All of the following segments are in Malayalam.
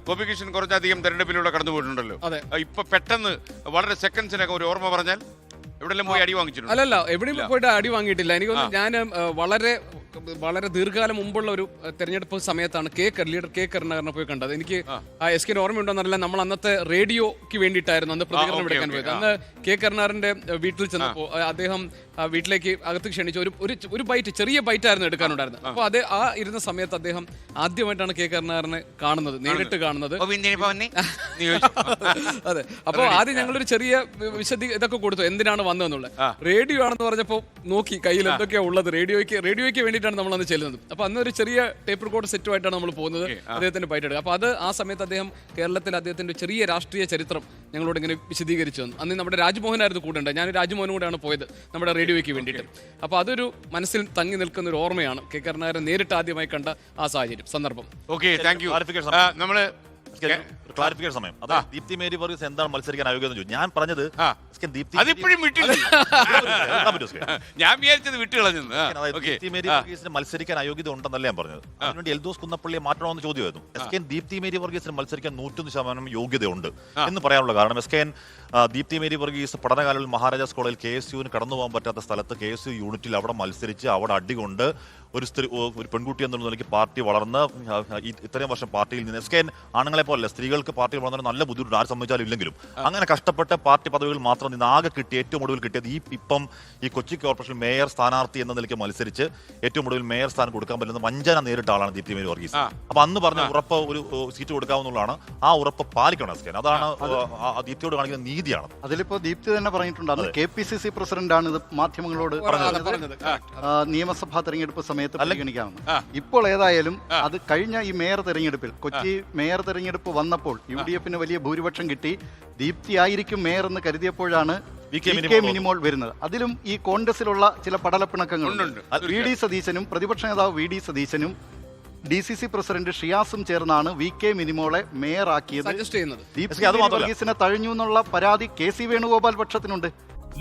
ഗോപികൃഷ്ണൻ കുറച്ചധികം തെരഞ്ഞെടുപ്പിലൂടെ കടന്നുപോയിട്ടുണ്ടല്ലോ. ഇപ്പൊ പെട്ടെന്ന് വളരെ സെക്കൻഡ്സിനൊക്കെ ഒരു ഓർമ്മ പറഞ്ഞാൽ എവിടെയെല്ലാം പോയി അടി വാങ്ങിച്ചിട്ടുണ്ട്? അല്ലല്ല, എവിടെയും പോയിട്ട് അടി വാങ്ങിയിട്ടില്ല. എനിക്കൊന്ന് ഞാൻ വളരെ ദീർഘകാലം മുമ്പുള്ള ഒരു തെരഞ്ഞെടുപ്പ് സമയത്താണ് ലീഡർ കെ കരുണാകരനെ പോയി കണ്ടത്. എനിക്ക് എസ് കെ ഓർമ്മയുണ്ടോന്നറിയില്ല. നമ്മൾ അന്നത്തെ റേഡിയോക്ക് വേണ്ടിയിട്ടായിരുന്നു അന്ന് പ്രതികരണം എടുക്കാൻ പോയത്. അന്ന് കെ കരുണാകരന്റെ വീട്ടിൽ ചെന്നപ്പോൾ അദ്ദേഹം വീട്ടിലേക്ക് അകത്ത് ക്ഷണിച്ചു. ഒരു ബൈറ്റ്, ചെറിയ ബൈറ്റ് ആയിരുന്നു എടുക്കാനുണ്ടായിരുന്നത്. അപ്പൊ ആ ഇരുന്ന സമയത്ത് അദ്ദേഹം ആദ്യമായിട്ടാണ് കെ കരുണാകരനെ കാണുന്നത്, നേരിട്ട് കാണുന്നത്. അതെ. അപ്പൊ ആദ്യം ഞങ്ങളൊരു ചെറിയ ഇതൊക്കെ കൊടുത്തു, എന്തിനാണ് വന്നതെന്നുള്ളത്. റേഡിയോ ആണെന്ന് പറഞ്ഞപ്പോ നോക്കി കയ്യിൽ എന്തൊക്കെയാ ഉള്ളത്, റേഡിയോയ്ക്ക് വേണ്ടിയിട്ടാണ് നമ്മൾ അന്ന് ചെല്ലുന്നത്. അപ്പൊ അന്ന് ഒരു ചെറിയ ടേപ്പ് റെക്കോർഡ് സെറ്റുമായിട്ടാണ് നമ്മൾ പോകുന്നത്, അദ്ദേഹത്തിന്റെ ബൈറ്റ് എടുക്കുക. അപ്പൊ ആ സമയത്ത് അദ്ദേഹം കേരളത്തിൽ അദ്ദേഹത്തിന്റെ ചെറിയ രാഷ്ട്രീയ ചരിത്രം ഞങ്ങളോട് ഇങ്ങനെ വിശദീകരിച്ചു തന്നു. അന്ന് നമ്മുടെ രാജ്മോഹനായിരുന്നു കൂടെ ഉണ്ട്. ഞാൻ രാജ്മോഹനും കൂടെയാണ് പോയത് നമ്മുടെ റേഡിയോയ്ക്ക് വേണ്ടിയിട്ട്. അപ്പൊ അതൊരു മനസ്സിൽ തങ്ങി നിൽക്കുന്ന ഒരു ഓർമ്മയാണ്, കെ കരുണാകരൻ നേരിട്ട് ആദ്യമായി കണ്ട ആ സാഹചര്യം, സന്ദർഭം. ക്ലാരിഫിക്കേഷൻ സമയം. ദീപ്തി മേരി വർഗീസ് എന്താണ് മത്സരിക്കാൻ അയോഗ്യത? ഞാൻ പറഞ്ഞത് ഞാൻ വിചാരിച്ചത് വിട്ടുകളഞ്ഞു. ദീപ്തി മേരി വർഗീസിന് മത്സരിക്കാൻ അയോഗ്യത ഉണ്ടെന്നല്ല ഞാൻ പറഞ്ഞത്. അതിനുവേണ്ടി എൽദോസ് കുന്നപ്പള്ളിയെ മാറ്റണമെന്ന് ചോദ്യമായിരുന്നു. എസ് കെ ദീപ്തി മേരി വർഗീസിന് മത്സരിക്കാൻ 101% യോഗ്യതയുണ്ട് എന്ന് പറയാനുള്ള കാരണം, എസ് കെ ദീപ്തി മേരി വർഗീസ് പഠനകാലങ്ങളിൽ മഹാരാജാസ് കോളേജിൽ KSUവിന് കടന്നു പോകാൻ പറ്റാത്ത സ്ഥലത്ത് KSU യൂണിറ്റിൽ അവിടെ മത്സരിച്ച് അവിടെ അടികൊണ്ട് ഒരു പെൺകുട്ടി എന്നുള്ള നിലയ്ക്ക് പാർട്ടി വളർന്ന് ഇത്രയും വർഷം പാർട്ടിയിൽ നിന്ന് എസ് കെ ആണുങ്ങളെ പോലെ സ്ത്രീകൾക്ക് പാർട്ടി വളർന്ന നല്ല ബുദ്ധിമുട്ട് ആര് സംബന്ധിച്ചാലും ഇല്ലെങ്കിലും അങ്ങനെ കഷ്ടപ്പെട്ട് പാർട്ടി പദവികൾ മാത്രം നിന്ന് ആകെ കിട്ടി ഏറ്റവും ഒടുവിൽ കിട്ടിയത് ഇപ്പം ഈ കൊച്ചി കോർപ്പറേഷൻ മേയർ സ്ഥാനാർത്ഥി എന്ന നിലയ്ക്ക് മത്സരിച്ച് ഏറ്റവും ഒടുവിൽ മേയർ സ്ഥാനം കൊടുക്കാൻ പറ്റുന്ന വഞ്ചന നേരിട്ട ആളാണ് ദീപ്തി മേരി വർഗീസ്. അപ്പൊ അന്ന് പറഞ്ഞ ഉറപ്പ് ഒരു സീറ്റ് കൊടുക്കാവുന്നതാണ്. ആ ഉറപ്പ് പാലിക്കണം എസ് കെ. അതാണ് ദീപ്തിയോട് കാണിക്കുന്ന നീതിയാണ്. അതിലിപ്പോ ദീപ്തി തന്നെ പറഞ്ഞിട്ടുണ്ട്, അന്ന് KPCC പ്രസിഡന്റ് ആണ് ഇത് മാധ്യമങ്ങളോട് പറഞ്ഞത് നിയമസഭാ തെരഞ്ഞെടുപ്പ് സമയത്ത് പരിഗണിക്കാമെന്ന്. ഇപ്പോൾ ഏതായാലും അത് കഴിഞ്ഞ ഈ മേയർ തെരഞ്ഞെടുപ്പിൽ, കൊച്ചി മേയർ തെരഞ്ഞെടുപ്പ് വന്നപ്പോൾ UDFന് വലിയ ഭൂരിപക്ഷം കിട്ടി. ദീപ്തി ആയിരിക്കും മേയർ എന്ന് കരുതിയപ്പോഴാണ് VK മിനിമോൾ വരുന്നത്. അതിലും ഈ കോൺഗ്രസിലുള്ള ചില പടലപ്പിണക്കങ്ങളുണ്ട്. VD സതീശനും പ്രതിപക്ഷ നേതാവ് VD സതീശനും DCC പ്രസിഡന്റ് ഷിയാസും ചേർന്നാണ് VK മിനിമോളെ മേയർ ആക്കിയത്. ദീപ്തി വർഗീസിനെ തഴഞ്ഞു എന്നുള്ള പരാതി KC വേണുഗോപാൽ പക്ഷത്തിനുണ്ട്.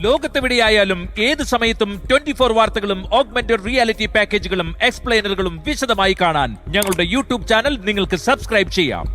ലോകത്തെവിടെയായാലും ഏത് സമയത്തും 24 വാർത്തകളും ഓഗ്മെന്റഡ് റിയാലിറ്റി പാക്കേജുകളും എക്സ്പ്ലെയിനറുകളും വിശദമായി കാണാൻ ഞങ്ങളുടെ YouTube ചാനൽ നിങ്ങൾക്ക് സബ്സ്ക്രൈബ് ചെയ്യാം.